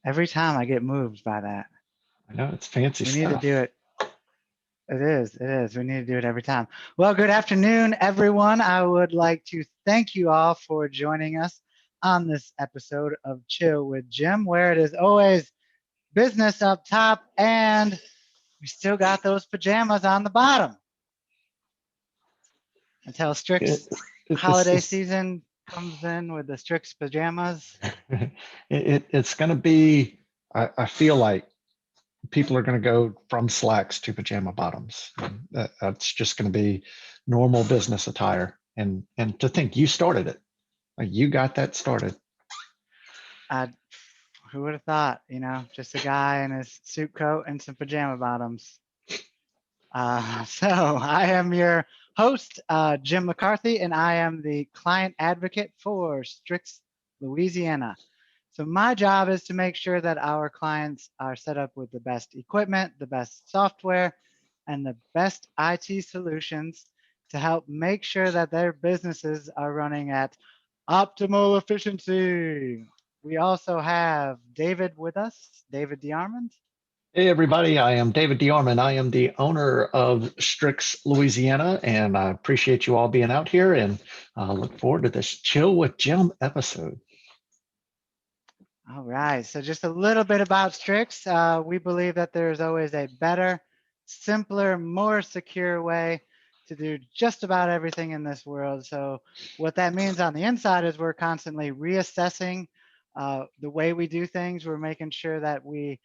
Every time I get moved by that. I know it's fancy We need to do stuff. it. It is. It is. We need to do it every time. Well, good afternoon, everyone. I would like to thank you all for joining us on this episode of Chill with Jim, where it is always business up top and we still got those pajamas on the bottom until It, Strix this holiday is season comes in with the Strix pajamas. it's going to be. I feel like people are going to go from slacks to pajama bottoms. That's just going to be normal business attire. And to think you started it, like you got that started. I, who would have thought, just a guy in his suit coat and some pajama bottoms. So I am your host, Jim McCarthy, and I am the client advocate for Strix, Louisiana. So my job is to make sure that our clients are set up with the best equipment, the best software, and the best IT solutions to help make sure that their businesses are running at optimal efficiency. We also have David with us, David DeArmond. Hey, everybody. I am David DeArmond. I am the owner of Strix, Louisiana, and I appreciate you all being out here and look forward to this Chill with Jim episode. All right, so just a little bit about Strix. We believe that there's always a better, simpler, more secure way to do just about everything in this world. So what that means on the inside is we're constantly reassessing the way we do things. We're making sure that we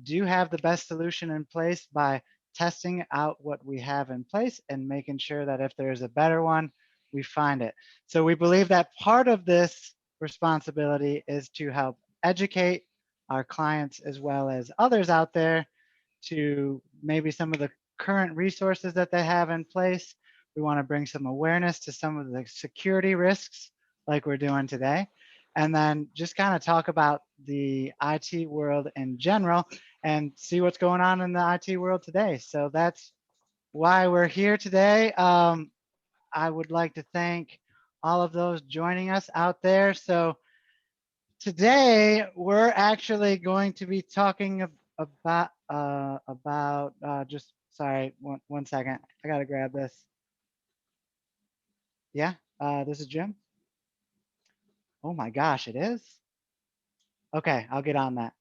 do have the best solution in place by testing out what we have in place and making sure that if there's a better one, we find it. So we believe that part of this responsibility is to help educate our clients as well as others out there to maybe some of the current resources that they have in place. We want to bring some awareness to some of the security risks like we're doing today. And then just kind of talk about the IT world in general and see what's going on in the IT world today. So that's why we're here today. I would like to thank all of those joining us out there. So today we're actually going to be talking about just sorry one second. I gotta grab this. Yeah, this is Jim. Oh my gosh, it is. Okay, I'll get on that.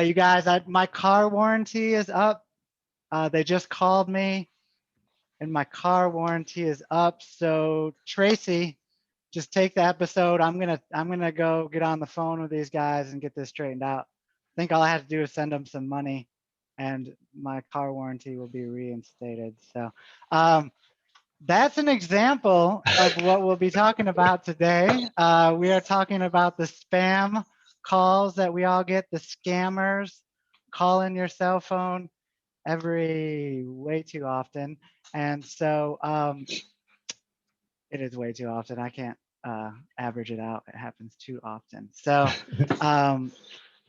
You guys, my car warranty is up. They just called me and my car warranty is up. So Tracy, just take the episode. I'm gonna go get on the phone with these guys and get this straightened out. I think all I have to do is send them some money, and my car warranty will be reinstated. So that's an example of what we'll be talking about today. We are talking about the spam calls that we all get, the scammers calling your cell phone every way too often. And so it is way too often. I can't average it out. It happens too often. So,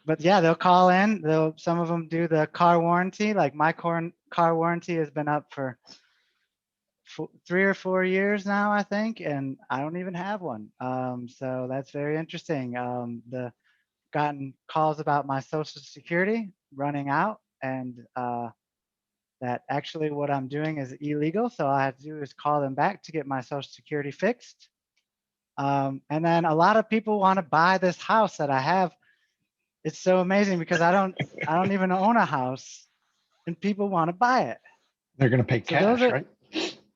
but yeah, they'll call in. Some of them do the car warranty. Like my car warranty has been up for 3 or 4 years now, I think, and I don't even have one. So that's very interesting. The gotten calls about my social security running out and that actually what I'm doing is illegal. So all I have to do is call them back to get my social security fixed. And then a lot of people want to buy this house that I have. It's so amazing because I don't even own a house and people want to buy it. They're going to pay So those cash, are right?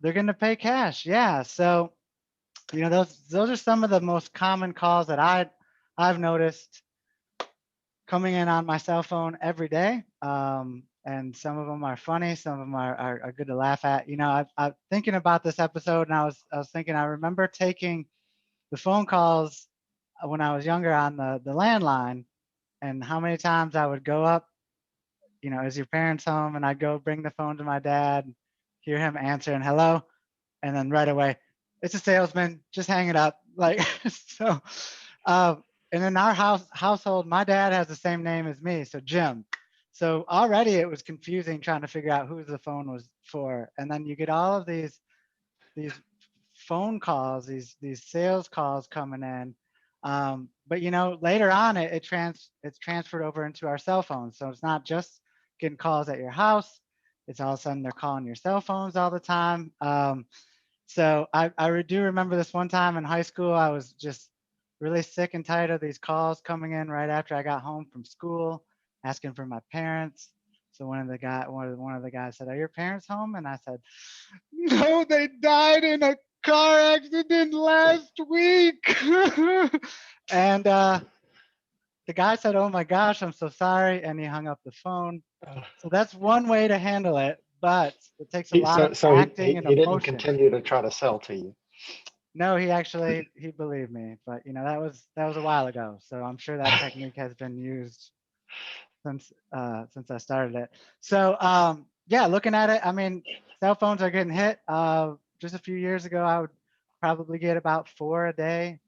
they're going to pay cash. Yeah. So, those are some of the most common calls that I've noticed coming in on my cell phone every day. And some of them are funny, some of them are good to laugh at. I'm thinking about this episode, and I was thinking I remember taking the phone calls when I was younger on the landline, and how many times I would go up, is your parents home, and I'd go bring the phone to my dad, hear him answering hello, and then right away, it's a salesman, just hang it up, like so. Uh, and in our household, my dad has the same name as me, so Jim. So already it was confusing trying to figure out who the phone was for, and then you get all of these phone calls, these sales calls coming in. But later on, it's transferred over into our cell phones. So it's not just getting calls at your house. It's all of a sudden they're calling your cell phones all the time. So I do remember this one time in high school, I was just really sick and tired of these calls coming in right after I got home from school, asking for my parents. So one of the guys said, "Are your parents home?" And I said, "No, they died in a car accident last week." And the guy said, "Oh my gosh, I'm so sorry," and he hung up the phone. Uh, So that's one way to handle it, but it takes a he, lot of so acting and he didn't emotion. continue to try to sell to you. No, he believed me, but that was a while ago. So I'm sure that technique has been used since I started it. So yeah, looking at it, I mean, cell phones are getting hit. Just a few years ago, I would probably get about 4 a day.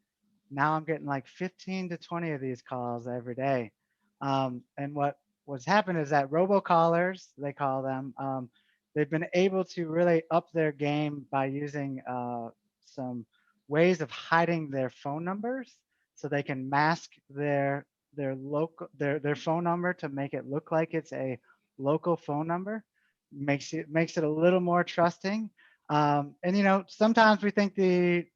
Now I'm getting like 15 to 20 of these calls every day. And what's happened is that robocallers, they call them, they've been able to really up their game by using some ways of hiding their phone numbers, so they can mask their phone number to make it look like it's a local phone number. Makes it a little more trusting. And sometimes we think the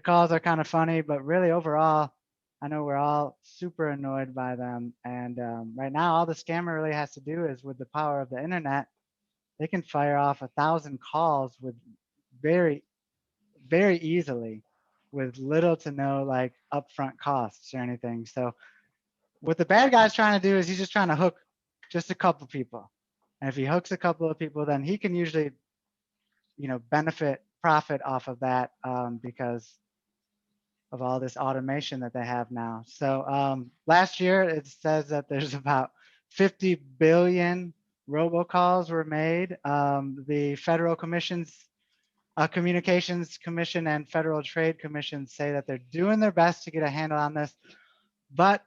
calls are kind of funny, but really overall, I know we're all super annoyed by them. And right now, all the scammer really has to do is, with the power of the internet, they can fire off 1,000 calls with very, very easily, with little to no like upfront costs or anything. So what the bad guy's trying to do is he's just trying to hook just a couple people. And if he hooks a couple of people, then he can usually, profit off of that, because of all this automation that they have now. So last year, it says that there's about 50 billion robocalls were made. The federal communications commission and federal trade commission say that they're doing their best to get a handle on this. But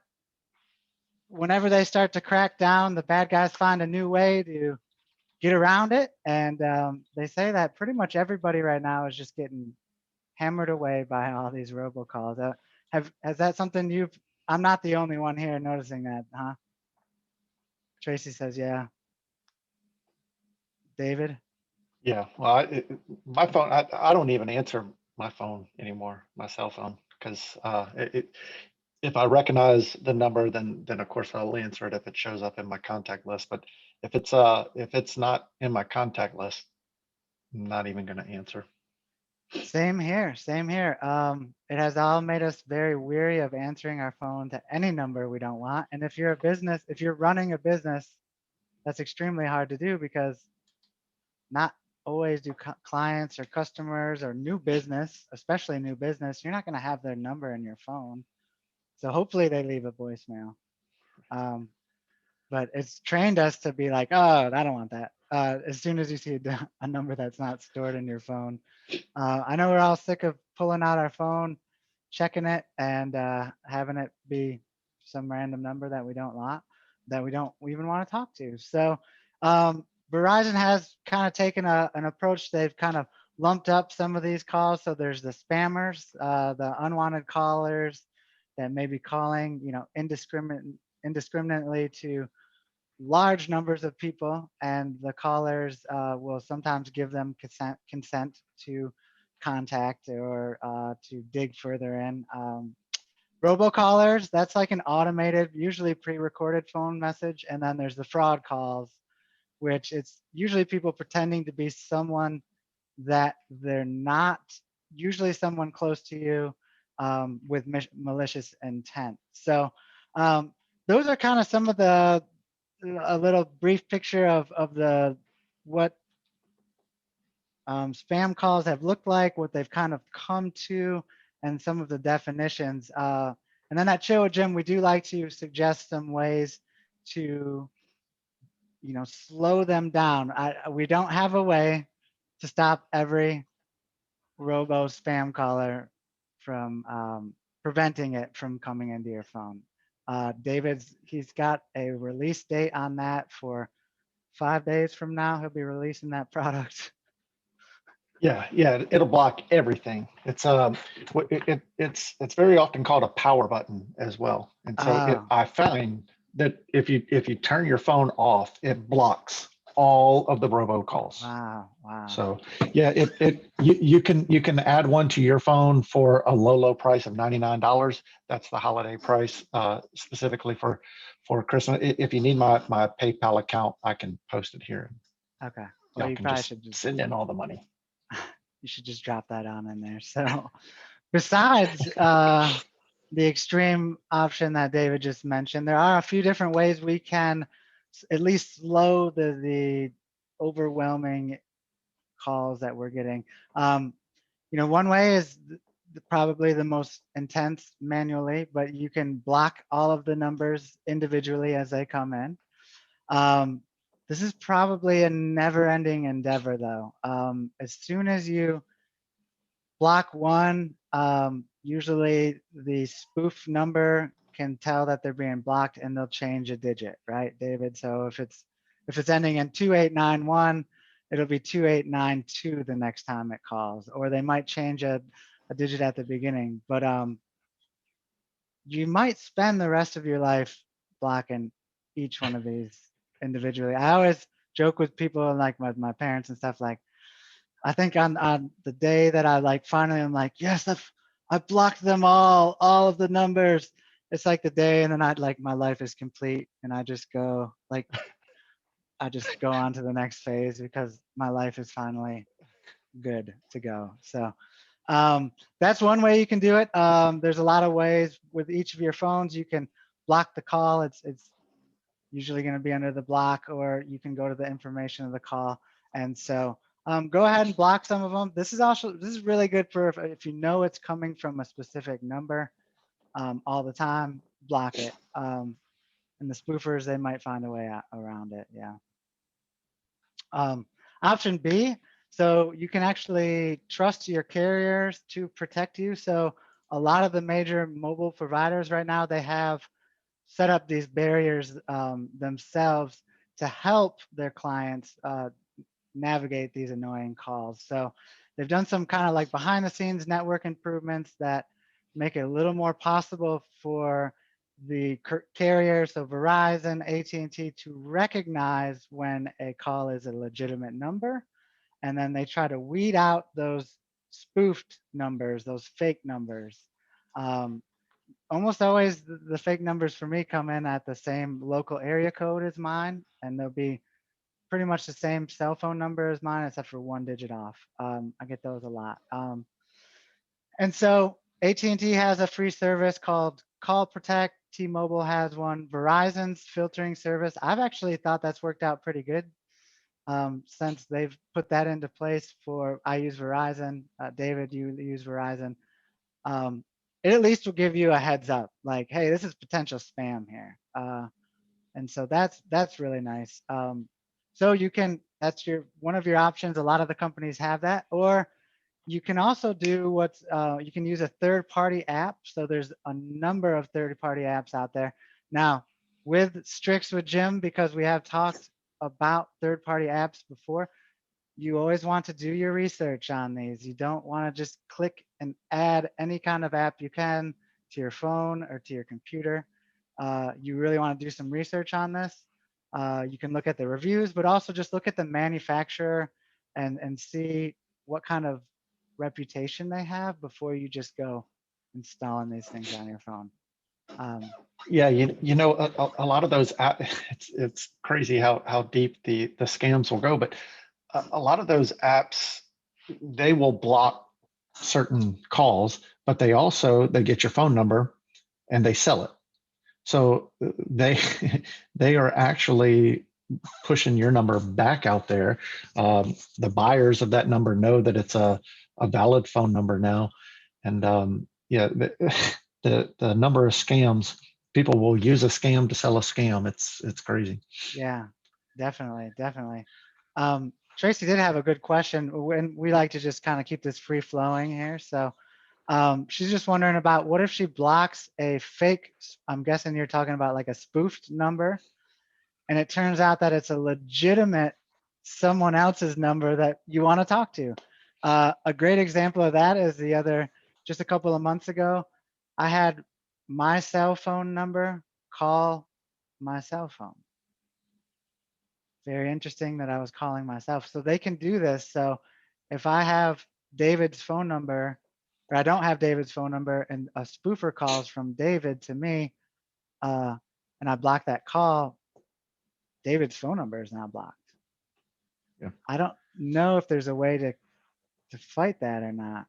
whenever they start to crack down, the bad guys find a new way to get around it. And they say that pretty much everybody right now is just getting hammered away by all these robocalls. Has that something you've? I'm not the only one here noticing that, huh? Tracy says, yeah. David. Yeah, well, my phone, I don't even answer my phone anymore, my cell phone, because if I recognize the number, then of course I'll answer it if it shows up in my contact list. But if it's not in my contact list, I'm not even going to answer. Same here. Same here. It has all made us very weary of answering our phone to any number we don't want. And if you're running a business, that's extremely hard to do, because not always do clients or customers or new business, especially new business, you're not going to have their number in your phone. So hopefully they leave a voicemail. Um, but it's trained us to be like, oh, I don't want that. As soon as you see a number that's not stored in your phone. I know we're all sick of pulling out our phone, checking it, and having it be some random number that we don't want, that we don't even want to talk to. So Verizon has kind of taken an approach. They've kind of lumped up some of these calls. So there's the spammers, the unwanted callers that may be calling, indiscriminately to large numbers of people, and the callers will sometimes give them consent to contact or to dig further in. Robocallers, that's like an automated, usually pre-recorded phone message, and then there's the fraud calls, which it's usually people pretending to be someone that they're not, usually someone close to you, with malicious intent. So those are kind of some of a little brief picture of the what spam calls have looked like, what they've kind of come to, and some of the definitions. And then at Chill with Jim, we do like to suggest some ways to, slow them down. We don't have a way to stop every robo spam caller from preventing it from coming into your phone. He's got a release date on that for 5 days from now. He'll be releasing that product. Yeah, it'll block everything. It's very often called a power button as well. And so Oh, I find that if you turn your phone off, it blocks all of the robocalls. wow, wow. So yeah, you can add one to your phone for a low price of $99. That's the holiday price, specifically for Christmas. If you need my PayPal account, I can post it here. Okay. Well, Y'all you can probably just should just send in all the money. you should just drop that on in there. So besides the extreme option that David just mentioned, there are a few different ways we can at least slow the overwhelming calls that we're getting. One way is probably the most intense manually, but you can block all of the numbers individually as they come in. Um, this is probably a never-ending endeavor, though. As soon as you block one, usually the spoof number can tell that they're being blocked, and they'll change a digit, right, David? So if it's ending in 2891, it'll be 2892 the next time it calls, or they might change a digit at the beginning. But you might spend the rest of your life blocking each one of these individually. I always joke with people and like my parents and stuff, like, I think on the day that I like finally I'm like, yes, I've blocked them all of the numbers. It's like the day, and then I like my life is complete, and I just go on to the next phase because my life is finally good to go. So that's one way you can do it. There's a lot of ways with each of your phones. You can block the call. It's usually going to be under the block, or you can go to the information of the call. And so go ahead and block some of them. This is really good for if you know it's coming from a specific number all the time, block it. And the spoofers, they might find a way around it. Yeah. Um, Option B, so you can actually trust your carriers to protect you. So a lot of the major mobile providers right now, they have set up these barriers themselves to help their clients navigate these annoying calls. So they've done some kind of like behind the scenes network improvements that make it a little more possible for the carrier, so Verizon, AT&T, to recognize when a call is a legitimate number. And then they try to weed out those spoofed numbers, those fake numbers. Um, Almost always the fake numbers for me come in at the same local area code as mine, and they'll be pretty much the same cell phone number as mine, except for one digit off. I get those a lot. And so AT&T has a free service called Call Protect. T-Mobile has one. Verizon's filtering service, I've actually thought that's worked out pretty good since they've put that into place for, I use Verizon. David, you use Verizon. Um, it at least will give you a heads up, like, hey, this is potential spam here. And so that's really nice. So you can, that's one of your options. A lot of the companies have that, or you can also do you can use a third-party app. So there's a number of third-party apps out there. Now, with Strix with Jim, because we have talked about third-party apps before, you always want to do your research on these. You don't want to just click and add any kind of app you can to your phone or to your computer. You really want to do some research on this. You can look at the reviews, but also just look at the manufacturer and see what kind of reputation they have before you just go installing these things on your phone. Yeah, a lot of those it's crazy how deep the scams will go, but a lot of those apps, they will block certain calls, but they get your phone number and they sell it. So they they are actually pushing your number back out there. The buyers of that number know that it's a valid phone number now, and yeah, the number of scams, people will use a scam to sell a scam. It's crazy. Yeah, definitely, definitely. Tracy did have a good question, and we like to just kind of keep this free flowing here. So she's just wondering about what if she blocks a fake, I'm guessing you're talking about like a spoofed number, and it turns out that it's a legitimate someone else's number that you want to talk to. A great example of that is just a couple of months ago, I had my cell phone number call my cell phone. Very interesting that I was calling myself. So they can do this. So if I have David's phone number, or I don't have David's phone number, and a spoofer calls from David to me, and I block that call, David's phone number is now blocked. Yeah. I don't know if there's a way to fight that or not.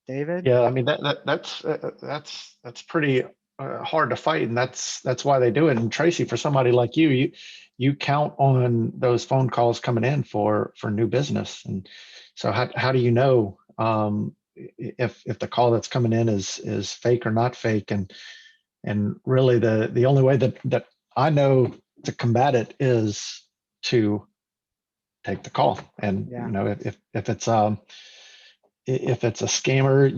David? Yeah, I mean that's pretty hard to fight, and that's why they do it. And Tracy, for somebody like you count on those phone calls coming in for new business, and so how do you know if the call that's coming in is fake or not fake? And really the only way that I know to combat it is to take the call. And Yeah. you know, if it's a scammer,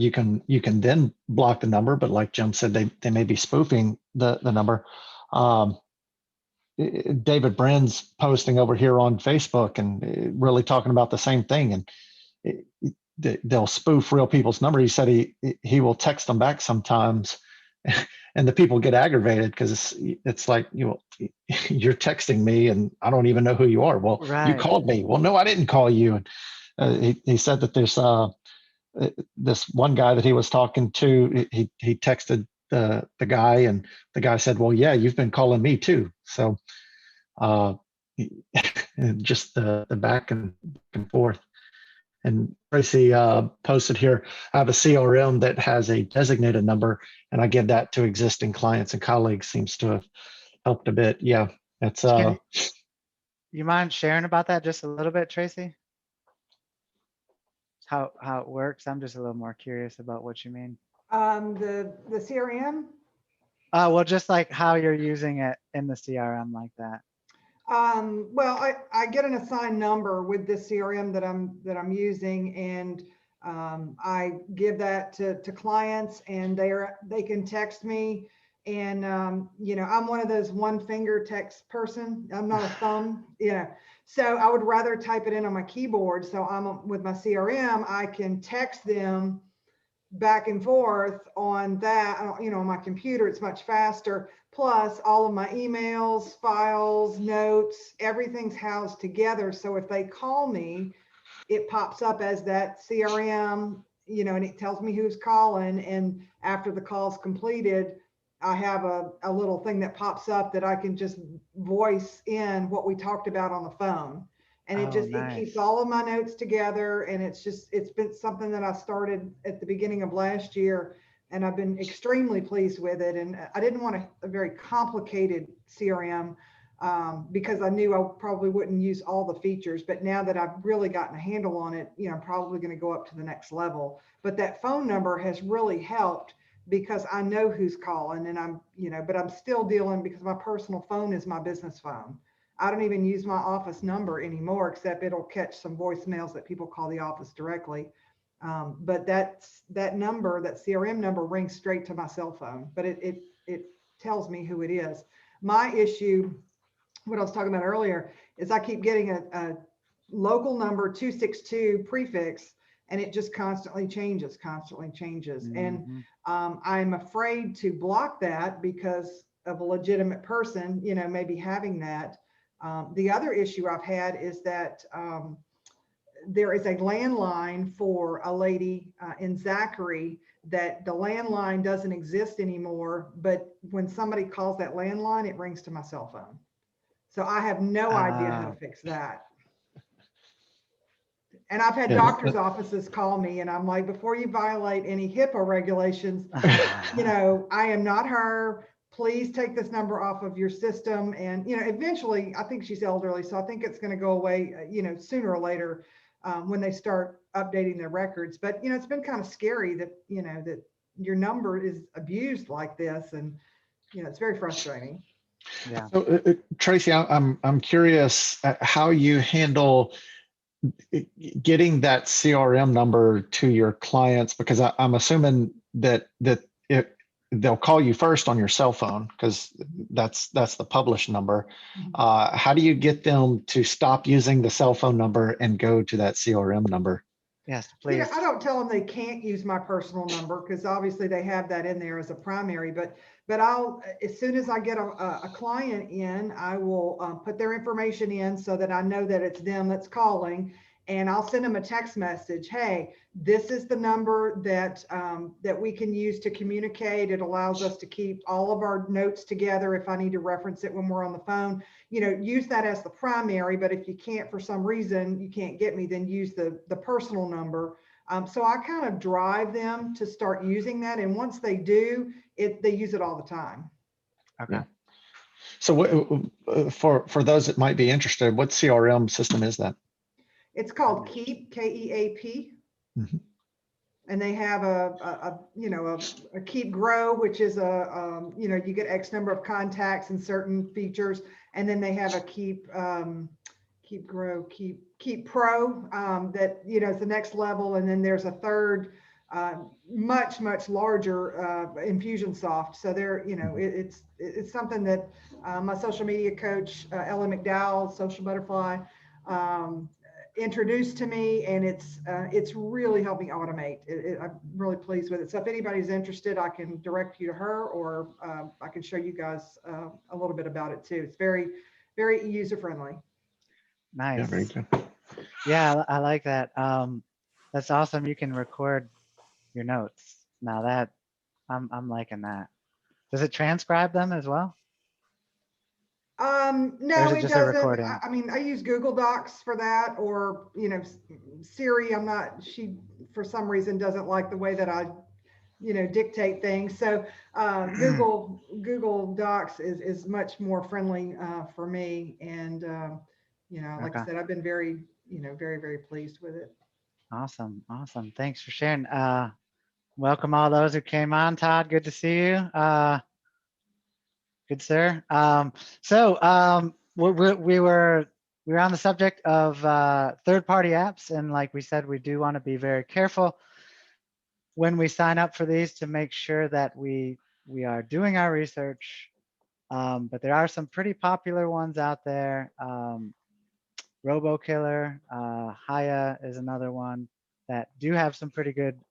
you can then block the number. But like Jim said, they may be spoofing the number. David Brenn's posting over here on Facebook and really talking about the same thing. And they'll spoof real people's number. He said he will text them back sometimes, and the people get aggravated because it's like, you're texting me and I don't even know who you are. Well, you Right. called me. Well, no, I didn't call you. And he said that there's this one guy that he was talking to. He texted the guy, and the guy said, well, yeah, you've been calling me too. So and just the back and forth. And Tracy posted here, I have a CRM that has a designated number, and I give that to existing clients and colleagues. Seems to have helped a bit. Yeah, it's Can you mind sharing about that just a little bit, Tracy? How it works? I'm just a little more curious about what you mean. The CRM. Well, just like how you're using it in the CRM like that. Well, I get an assigned number with this CRM that I'm using, and I give that to clients, and they can text me. And I'm one of those one finger text person. I'm not a thumb, So I would rather type it in on my keyboard. So with my CRM, I can text them back and forth on that, on my computer. It's much faster. Plus all of my emails, files, notes, everything's housed together. So if they call me, it pops up as that CRM, and it tells me who's calling. And after the call's completed, I have a little thing that pops up that I can just voice in what we talked about on the phone. And it keeps all of my notes together. And it's been something that I started at the beginning of last year, and I've been extremely pleased with it. And I didn't want a very complicated CRM because I knew I probably wouldn't use all the features. But now that I've really gotten a handle on it, I'm probably going to go up to the next level. But that phone number has really helped because I know who's calling, and but I'm still dealing because my personal phone is my business phone. I don't even use my office number anymore, except it'll catch some voicemails that people call the office directly. But that number, that CRM number, rings straight to my cell phone, but it tells me who it is. My issue, what I was talking about earlier, is I keep getting a local number 262 prefix, and it just constantly changes. Mm-hmm. And I'm afraid to block that because of a legitimate person, maybe having that. The other issue I've had is that there is a landline for a lady in Zachary that the landline doesn't exist anymore. But when somebody calls that landline, it rings to my cell phone. So I have no idea how to fix that. And I've had doctors' offices call me, and I'm like, before you violate any HIPAA regulations, I am not her. Please take this number off of your system. And, eventually, I think she's elderly, so I think it's going to go away, sooner or later when they start updating their records. But, it's been kind of scary that, that your number is abused like this. And, it's very frustrating. Yeah. So, Tracy, I'm curious how you handle getting that CRM number to your clients, because I'm assuming that they'll call you first on your cell phone because that's the published number. How do you get them to stop using the cell phone number and go to that CRM number? Yes, You know, please. I don't tell them they can't use my personal number because obviously they have that in there as a primary, but I'll, as soon as I get a client in, I will put their information in so that I know that it's them that's calling. And I'll send them a text message. Hey, this is the number that that we can use to communicate. It allows us to keep all of our notes together if I need to reference it when we're on the phone. You know, use that as the primary, but if you can't, for some reason, you can't get me, then use the personal number. So I kind of drive them to start using that. And once they do, they use it all the time. Okay. Yeah. So for those that might be interested, what CRM system is that? It's called Keep, Keap. Mhm. And they have a Keep Grow, which is you get X number of contacts and certain features. And then they have a Keep Grow, Keep Pro, that, is the next level. And then there's a third, much larger, Infusionsoft. So it's something that my social media coach, Ella McDowell, Social Butterfly, introduced to me, and it's really helped me automate. I'm really pleased with it. So if anybody's interested, I can direct you to her, or I can show you guys a little bit about it too. It's very, very user friendly. Nice. Yeah, very good. Yeah, I like that. That's awesome. You can record your notes. Now that I'm liking that. Does it transcribe them as well? Or No, is it it just a doesn't. recording? I mean, I use Google Docs for that, or, Siri, she, for some reason, doesn't like the way that I, dictate things. So Google Docs is much more friendly for me. And, like I Okay. said, I've been very, very, very pleased with it. Awesome. Awesome. Thanks for sharing. Welcome all those who came on. Todd, good to see you. Good, sir. We were on the subject of third-party apps, and like we said, we do want to be very careful when we sign up for these to make sure that we are doing our research. But there are some pretty popular ones out there. RoboKiller, Haya is another one that do have some pretty good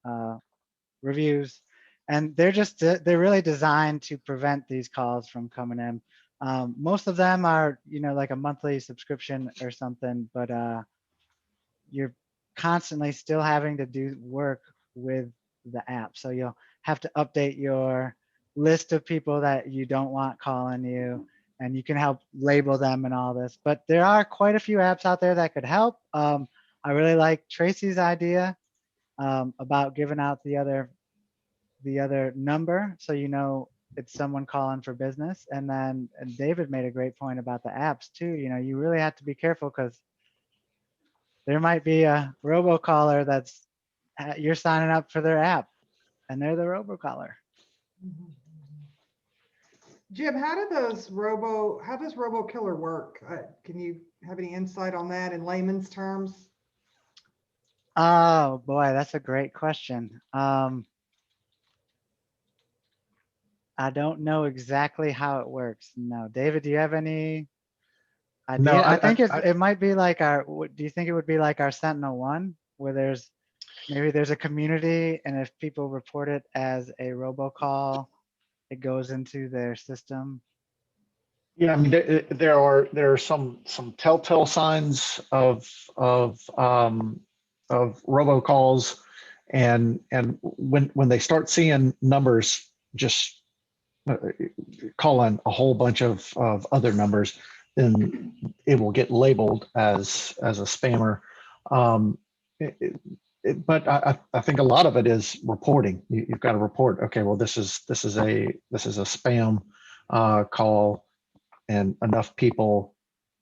reviews, and they're really designed to prevent these calls from coming in. Most of them are, like a monthly subscription or something, but you're constantly still having to do work with the app. So you'll have to update your list of people that you don't want calling you, and you can help label them and all this. But there are quite a few apps out there that could help. I really like Tracy's idea about giving out the other number, so it's someone calling for business. And then David made a great point about the apps too. You really have to be careful, because there might be a robocaller that's you're signing up for their app, and they're the robocaller. Mhm. Jim, how does RoboKiller work? Can you have any insight on that in layman's terms? Oh boy, that's a great question. I don't know exactly how it works. No, David, do you have any No, idea? I think it might be like do you think it would be like our Sentinel-1, where maybe there's a community, and if people report it as a robocall, it goes into their system? yeah, I mean, there are some telltale signs of robocalls, and when they start seeing numbers just calling a whole bunch of other numbers, then it will get labeled as a spammer. Um, but I think a lot of it is reporting. You've got to report. Okay, well, this is a spam call, and enough people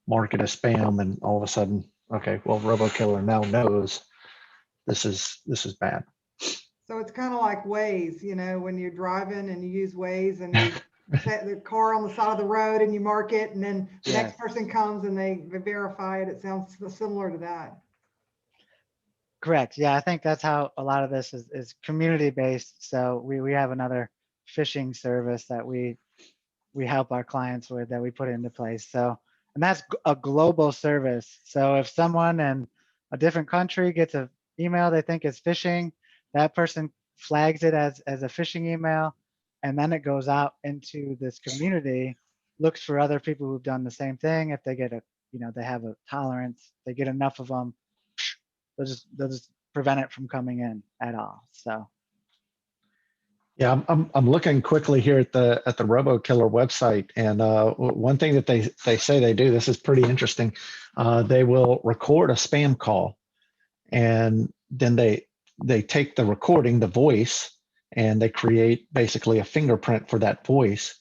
mark it as spam, and all of a sudden, okay, well, RoboKiller now knows this is bad. So it's kind of like Waze, when you're driving and you use Waze and you set the car on the side of the road and you mark it, and then the Yes. next person comes and they verify it. It sounds similar to that. Correct. Yeah, I think that's how a lot of this is community based. So we have another phishing service that we help our clients with, that we put into place. So, and that's a global service. So if someone in a different country gets a email they think is phishing, that person flags it as a phishing email, and then it goes out into this community, looks for other people who've done the same thing. If they get a, they have a tolerance, they get enough of them, they'll just prevent it from coming in at all. So Yeah, I'm looking quickly here at the RoboKiller website, and one thing that they say they do, this is pretty interesting. They will record a spam call, and then they take the recording, the voice, and they create basically a fingerprint for that voice,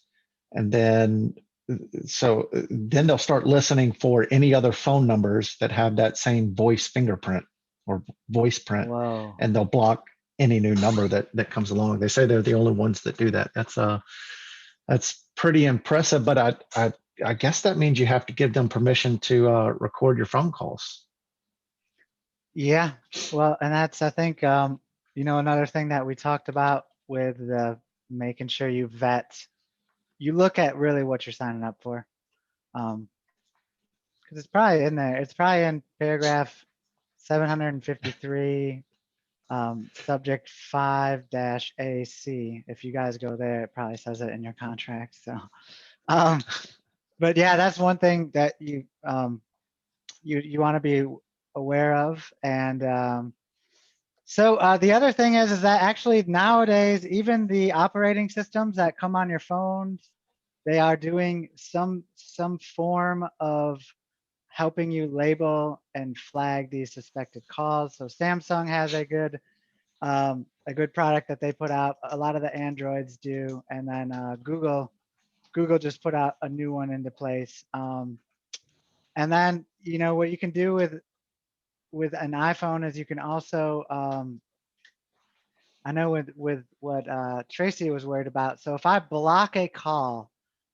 and then they'll start listening for any other phone numbers that have that same voice fingerprint or voice print, whoa. and they'll block any new number that comes along. They say they're the only ones that do that. That's pretty impressive, but I guess that means you have to give them permission to record your phone calls. Yeah, well, and that's, I think, another thing that we talked about with making sure you look at really what you're signing up for. Because it's probably in there. It's probably in paragraph 753, subject 5-AC. If you guys go there, it probably says it in your contract. So, but yeah, that's one thing that you want to be aware of. And so the other thing is that actually nowadays, even the operating systems that come on your phones, they are doing some form of helping you label and flag these suspected calls. So Samsung has a good product that they put out. A lot of the Androids do, and then Google just put out a new one into place. And then what you can do with an iPhone is you can also I know with what Tracy was worried about. So if I block a call,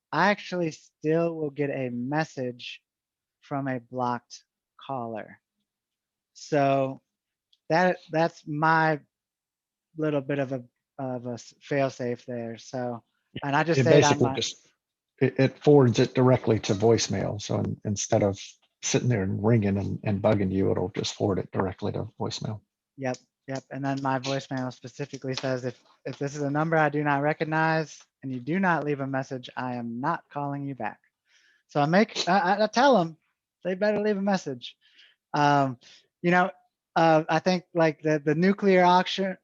I actually still will get a message from a blocked caller. So that's my little bit of a fail safe there. So, and I just It say it on basically my, it forwards it directly to voicemail. So instead of sitting there and ringing and bugging you, it'll just forward it directly to voicemail. Yep. And then my voicemail specifically says, if this is a number I do not recognize and you do not leave a message, I am not calling you back. So I tell them they better leave a message. I think like the nuclear option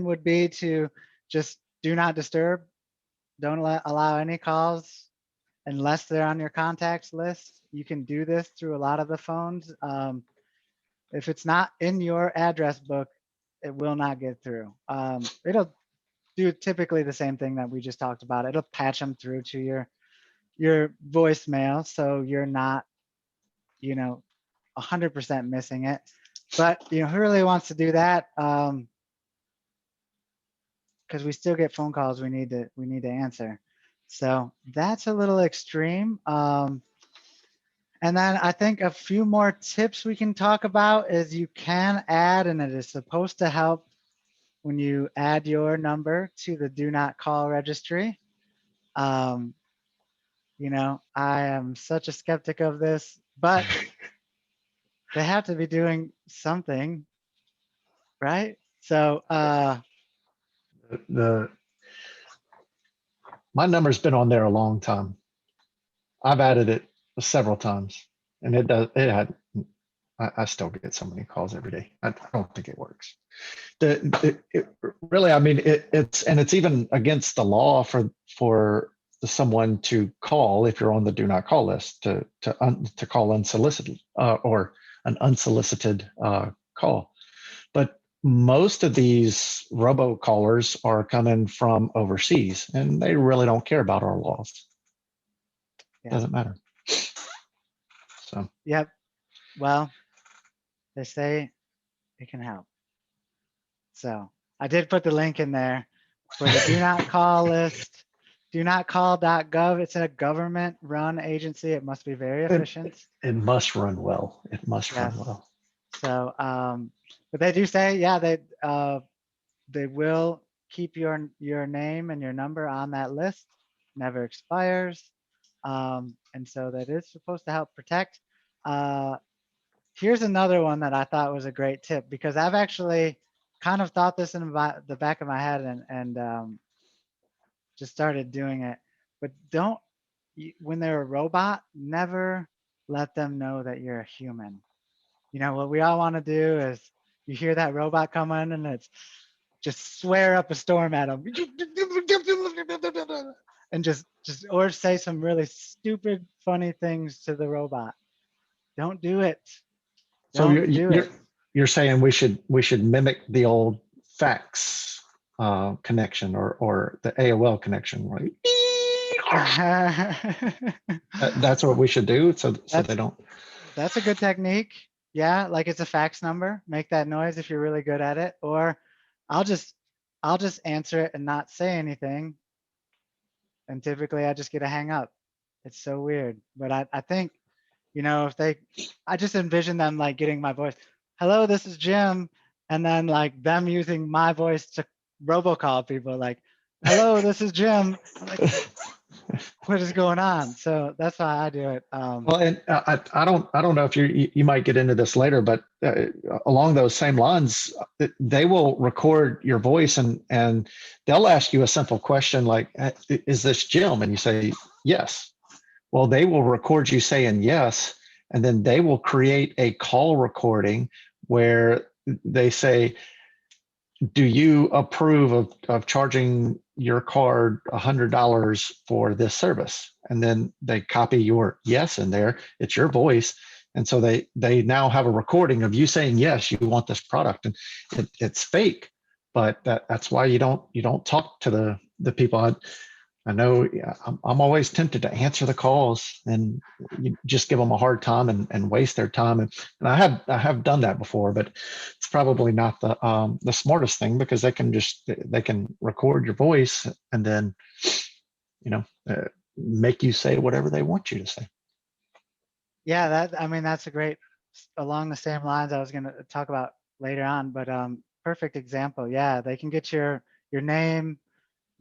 would be to just do not disturb. Don't allow any calls unless they're on your contacts list. You can do this through a lot of the phones. If it's not in your address book, it will not get through. It'll do typically the same thing that we just talked about. It'll patch them through to your voicemail, so you're not, 100% missing it. But who really wants to do that? Because we still get phone calls we need to answer. So that's a little extreme. And then I think a few more tips we can talk about is you can add, and it is supposed to help when you add your number to the do not call registry. I am such a skeptic of this, but they have to be doing something, right? So My number's been on there a long time. I've added it several times, and I still get so many calls every day. I don't think it works. Really, I mean, it's even against the law for someone to call if you're on the do not call list to call unsolicited or an unsolicited call. But most of these robocallers are coming from overseas, and they really don't care about our laws. yeah. Doesn't matter. So Yep. Well, they say it can help. So I did put the link in there for the do not call list, do not call.gov. It's a government run agency. It must be very efficient. it must run well. It must run Yes. well. So, but they do say, yeah, they will keep your name and your number on that list, never expires. And so that is supposed to help protect. Here's another one that I thought was a great tip, because I've actually kind of thought this in the back of my head and just started doing it. But don't, when they're a robot, never let them know that you're a human. You know, what we all want to do is you hear that robot come in and it's just swear up a storm at them and just or say some really stupid, funny things to the robot. Don't do it. So Don't do it. you're saying we should mimic the old fax connection or the AOL connection, right? That's what we should do, so they don't. That's a good technique. Yeah, like it's a fax number. Make that noise if you're really good at it. Or I'll just answer it and not say anything. And typically I just get a hang up. It's so weird. But I think, you know, if they, I just envision them like getting my voice. Hello, this is Jim. And then like them using my voice to robocall people like, hello, this is Jim. I'm like, what is going on? So that's why I do it. Well, and I don't know if you might get into this later, but along those same lines, they will record your voice and they'll ask you a simple question like, "Is this Jim?" And you say yes. Well, they will record you saying yes, and then they will create a call recording where they say, do you approve of charging your card $100 for this service? And then they copy your yes in there. It's your voice. And so they now have a recording of you saying, yes, you want this product. And it's fake, but that's why you don't talk to the people. I know I'm always tempted to answer the calls and you just give them a hard time and waste their time. And I have done that before, but it's probably not the smartest thing, because they can record your voice and then, you know, make you say whatever they want you to say. Yeah, I mean, that's a great, along the same lines I was going to talk about later on, but perfect example. Yeah, they can get your name,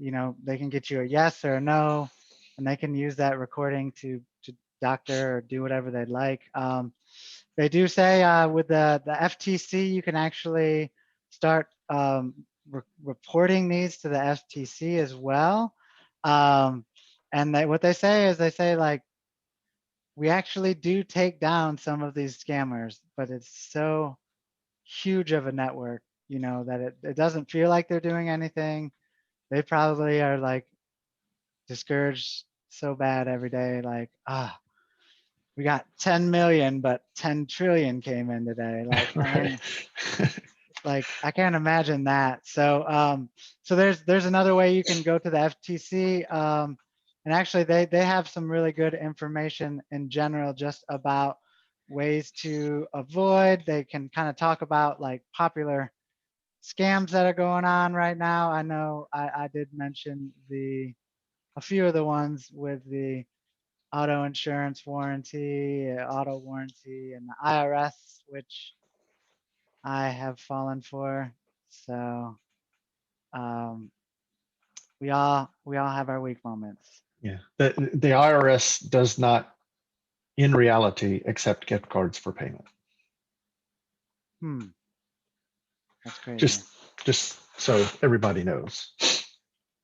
you know, they can get you a yes or a no, and they can use that recording to doctor or do whatever they'd like. They do say with the FTC, you can actually start reporting these to the FTC as well. And what they say is they say like, we actually do take down some of these scammers, but it's so huge of a network, you know, that it doesn't feel like they're doing anything. They probably are like discouraged so bad every day, like, we got 10 million, but 10 trillion came in today. Like, I mean, like I can't imagine that. So, so there's another way you can go to the FTC. And actually they have some really good information in general, just about ways to avoid. They can kind of talk about like popular scams that are going on right now. I know I did mention a few of the ones with the auto insurance warranty, auto warranty, and the IRS, which I have fallen for. So we all have our weak moments. Yeah, the IRS does not, in reality, accept gift cards for payment. That's crazy. Just so everybody knows.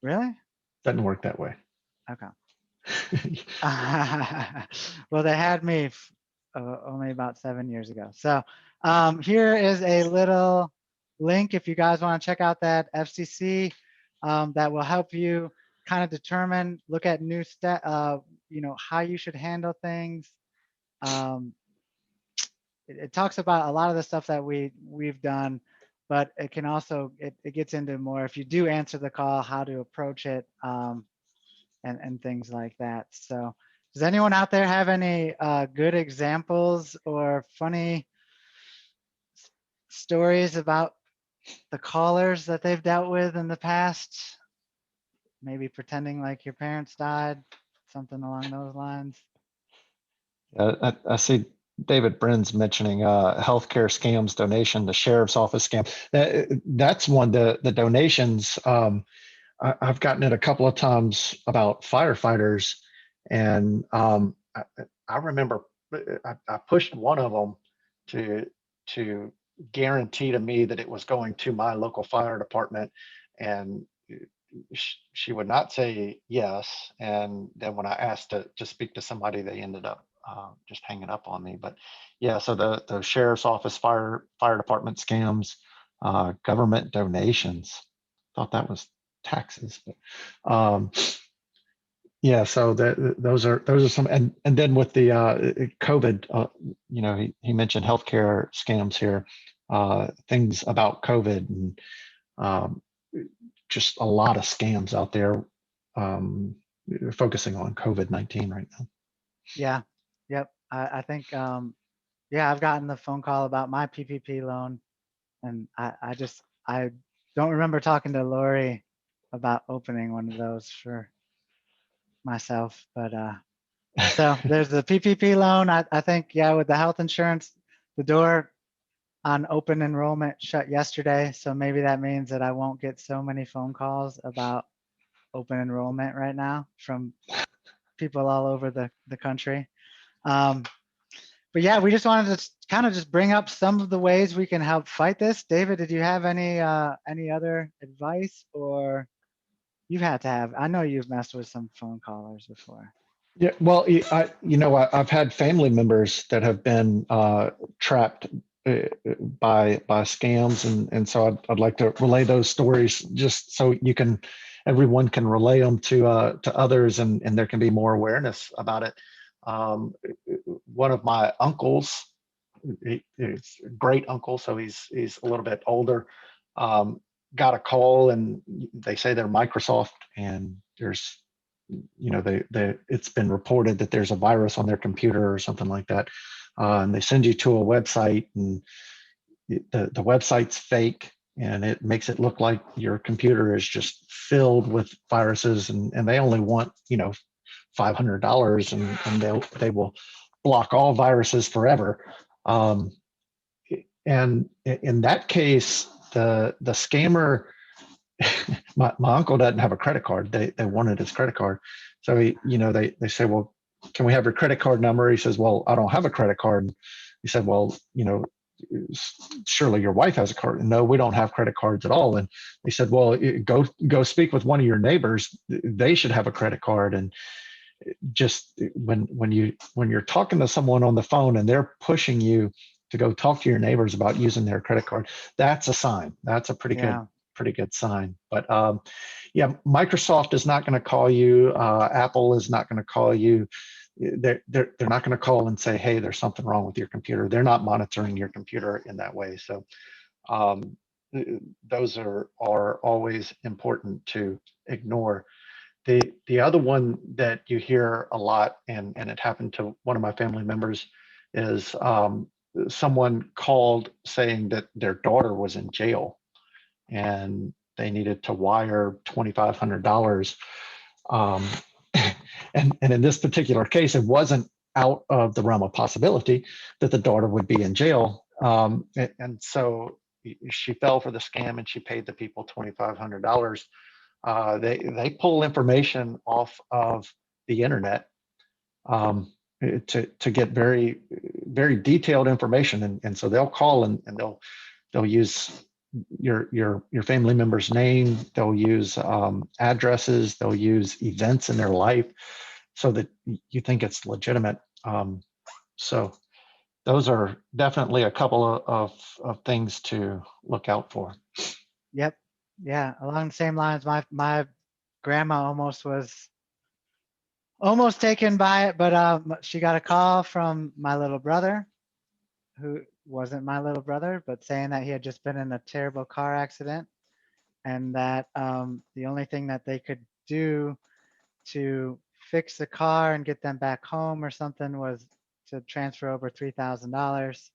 Really? Doesn't work that way. Okay. Well, they had me only about 7 years ago. So here is a little link if you guys want to check out that FCC that will help you kind of determine, look at new you know, how you should handle things. It talks about a lot of the stuff that we've done, but it can also, it gets into more, if you do answer the call, how to approach it. And things like that. So does anyone out there have any good examples or funny stories about the callers that they've dealt with in the past? Maybe pretending like your parents died, something along those lines. I see David Brin's mentioning healthcare scams, donation, the sheriff's office scam. That's one. The donations. I've gotten it a couple of times about firefighters, and I remember I pushed one of them to to guarantee to me that it was going to my local fire department, and she would not say yes. And then when I asked to speak to somebody, they ended up just hanging up on me. But yeah, so the sheriff's office, fire department scams, government donations. Thought that was taxes, but yeah. So those are some, and then with the COVID, he mentioned healthcare scams here, things about COVID, and um, just a lot of scams out there, um, focusing on COVID-19 right now. Yeah. Yep. I think, yeah, I've gotten the phone call about my PPP loan, and I don't remember talking to Lori about opening one of those for myself, but so there's the PPP loan. I think, yeah, with the health insurance, the door on open enrollment shut yesterday. So maybe that means that I won't get so many phone calls about open enrollment right now from people all over the country. Um, but yeah, we just wanted to kind of just bring up some of the ways we can help fight this. David, did you have any other advice, or you've had to have? I know you've messed with some phone callers before. Yeah, well, I've had family members that have been trapped by scams, and so I'd like to relay those stories just so everyone can relay them to others, and there can be more awareness about it. One of my uncles, he's a great uncle, so he's a little bit older, got a call, and they say they're Microsoft, and there's it's been reported that there's a virus on their computer or something like that, and they send you to a website, and the website's fake, and it makes it look like your computer is just filled with viruses, and they only want $500, and they will block all viruses forever. And in that case, the scammer, my uncle doesn't have a credit card. They wanted his credit card. So they say, well, can we have your credit card number? He says, well, I don't have a credit card. He said, well, surely your wife has a card. No, we don't have credit cards at all. And they said, well, go speak with one of your neighbors. They should have a credit card. And just when you're talking to someone on the phone and they're pushing you to go talk to your neighbors about using their credit card, that's a sign. That's a pretty good sign. But yeah, Microsoft is not going to call you. Apple is not going to call you. They're not going to call and say, hey, there's something wrong with your computer. They're not monitoring your computer in that way. So those are always important to ignore. The other one that you hear a lot, and it happened to one of my family members, is someone called saying that their daughter was in jail and they needed to wire $2,500. And in this particular case, it wasn't out of the realm of possibility that the daughter would be in jail. And so she fell for the scam, and she paid the people $2,500. They pull information off of the internet to get very, very detailed information, and so they'll call, and they'll use your family member's name. They'll use addresses. They'll use events in their life so that you think it's legitimate. So those are definitely a couple of things to look out for. Yep. Yeah. Along the same lines, my grandma was almost taken by it, but she got a call from my little brother, who wasn't my little brother, but saying that he had just been in a terrible car accident, and that the only thing that they could do to fix the car and get them back home or something was to transfer over $3,000.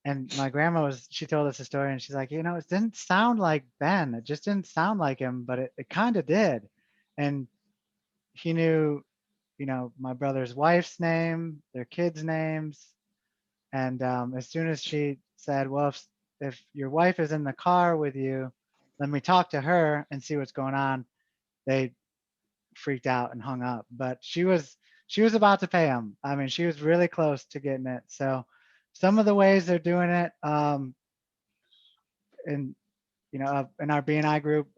And my grandma she told us a story, and she's like, it didn't sound like Ben. It just didn't sound like him, but it kind of did. And he knew, my brother's wife's name, their kids' names. And as soon as she said, well, if your wife is in the car with you, let me talk to her and see what's going on, they freaked out and hung up. But she she was about to pay them. I mean, she was really close to getting it. So some of the ways they're doing it, in, in our BNI group,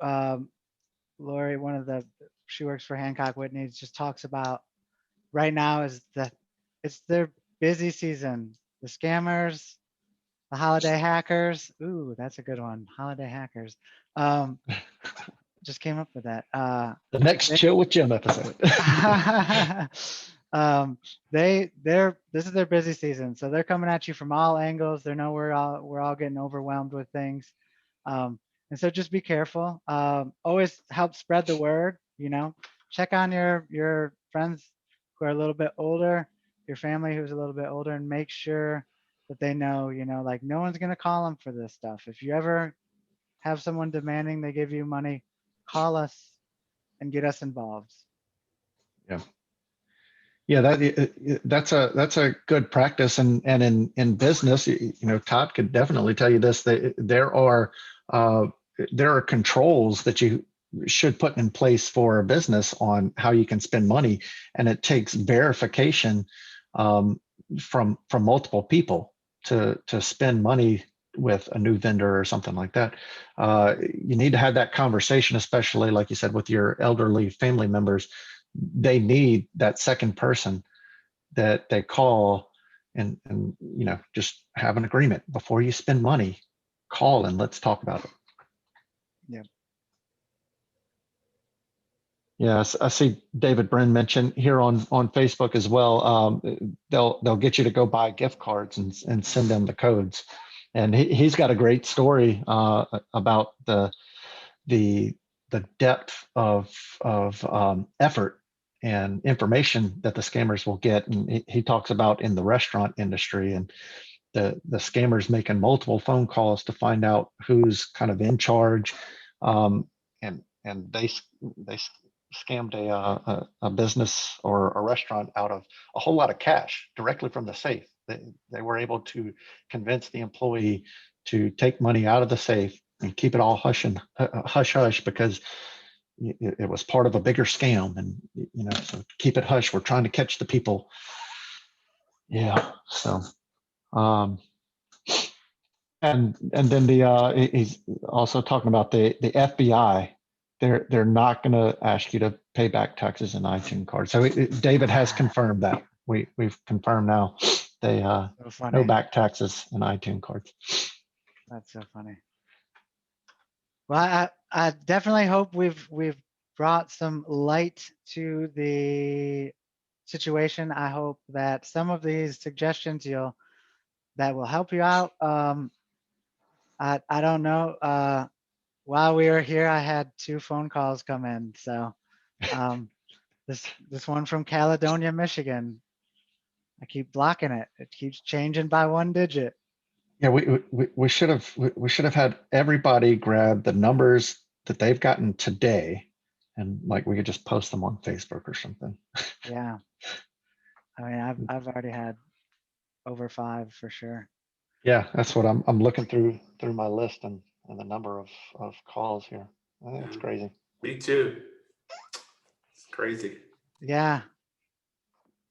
Lori, she works for Hancock Whitney, just talks about right now it's their busy season. The scammers, the holiday hackers. Ooh, that's a good one. Holiday hackers. Just came up with that. The next Chill with Jim episode. This is their busy season, so they're coming at you from all angles. They know we're all getting overwhelmed with things, and so just be careful. Always help spread the word. Check on your friends who are a little bit older, your family who's a little bit older, and make sure that they know. Like no one's gonna call them for this stuff. If you ever have someone demanding they give you money, call us and get us involved. Yeah. Yeah, that's a good practice, and in business, Todd could definitely tell you this. There are controls that you should put in place for a business on how you can spend money, and it takes verification from multiple people to spend money with a new vendor or something like that. You need to have that conversation, especially like you said with your elderly family members. They need that second person that they call and just have an agreement before you spend money. Call and let's talk about it. Yeah. Yes, I see David Brin mentioned here on Facebook as well. They'll get you to go buy gift cards and send them the codes. And he's got a great story about the depth of effort and information that the scammers will get. And he talks about in the restaurant industry and the scammers making multiple phone calls to find out who's kind of in charge. And they scammed a business or a restaurant out of a whole lot of cash directly from the safe. They were able to convince the employee to take money out of the safe and keep it all hush hush because it was part of a bigger scam. And so keep it hush. We're trying to catch the people. Yeah. So, and then he's also talking about the FBI. They're not going to ask you to pay back taxes and iTunes cards. So David has confirmed that. We've confirmed now. They no back taxes and iTunes cards. That's so funny. Well, I definitely hope we've brought some light to the situation. I hope that some of these suggestions that will help you out. I don't know. While we were here, I had 2 phone calls come in. So this one from Caledonia, Michigan. I keep blocking it. It keeps changing by 1 digit. Yeah, we should have had everybody grab the numbers that they've gotten today, and like we could just post them on Facebook or something. Yeah, I mean I've already had over 5 for sure. Yeah, that's what I'm looking through my list and the number of calls here. I think it's crazy. Me too. It's crazy. Yeah.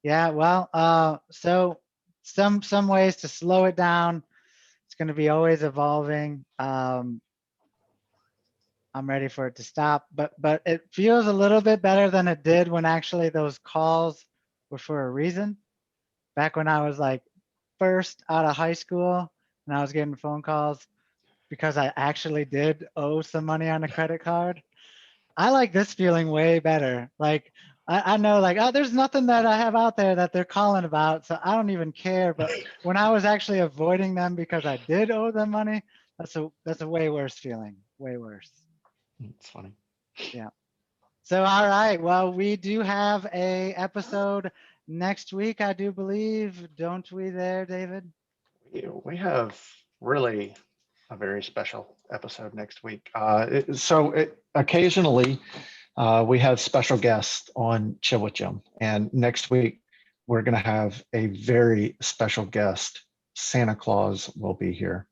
Yeah. Well, so some ways to slow it down. It's going to be always evolving. I'm ready for it to stop, but it feels a little bit better than it did when actually those calls were for a reason. Back when I was like first out of high school and I was getting phone calls because I actually did owe some money on a credit card. I like this feeling way better. Like I know like, oh, there's nothing that I have out there that they're calling about, so I don't even care. But when I was actually avoiding them because I did owe them money, that's a way worse feeling, way worse. It's funny. Yeah. So, all right. Well, we do have a episode next week, I do believe, don't we there, David? We have really a very special episode next week. Occasionally we have special guests on Chill with Jim, and next week we're going to have a very special guest. Santa Claus will be here.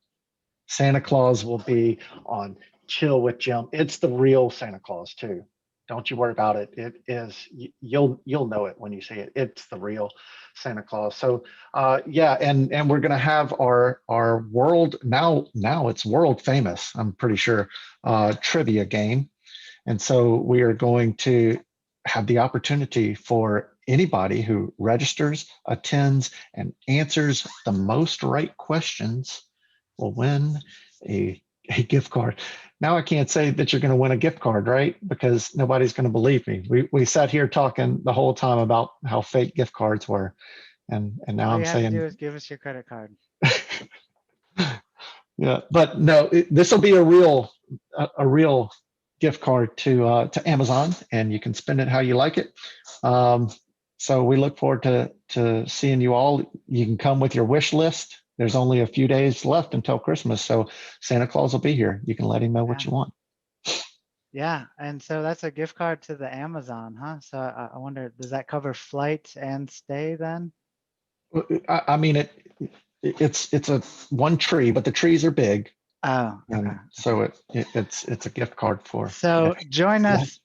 Santa Claus will be on Chill with Jim. It's the real Santa Claus too. Don't you worry about it. It is, you'll know it when you see it. It's the real Santa Claus. So yeah, and we're gonna have our world, now it's world famous, I'm pretty sure, trivia game. And so we are going to have the opportunity for anybody who registers, attends, and answers the most right questions will win a gift card. Now I can't say that you're going to win a gift card, right? Because nobody's going to believe me. We sat here talking the whole time about how fake gift cards were, and now All I'm you have to do saying, is give us your credit card. yeah, but no, this will be a real gift card to Amazon, and you can spend it how you like it. So we look forward to seeing you all. You can come with your wish list. There's only a few days left until Christmas, so Santa Claus will be here. You can let him know what Yeah. you want. Yeah, and so that's a gift card to the Amazon, huh? So I wonder, does that cover flight and stay then? I mean, it's a one tree, but the trees are big, Oh, okay. and so it's a gift card for. So join us.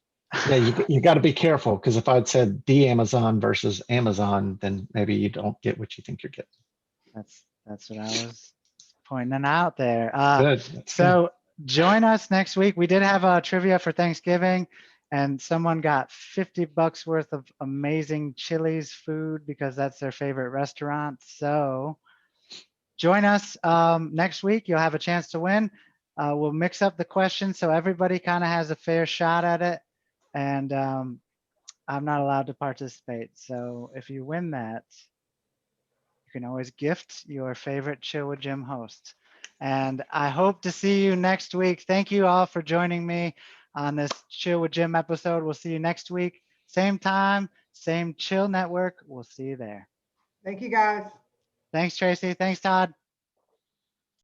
Yeah, you got to be careful, because if I'd said the Amazon versus Amazon, then maybe you don't get what you think you're getting. That's what I was pointing out there. Good. That's good. So join us next week. We did have a trivia for Thanksgiving, and someone got $50 worth of amazing Chili's food because that's their favorite restaurant. So join us next week. You'll have a chance to win. We'll mix up the questions so everybody kind of has a fair shot at it. And I'm not allowed to participate. So if you win that, you can always gift your favorite Chill with Jim host. And I hope to see you next week. Thank you all for joining me on this Chill with Jim episode. We'll see you next week. Same time, same Chill Network. We'll see you there. Thank you, guys. Thanks, Tracy. Thanks, Todd.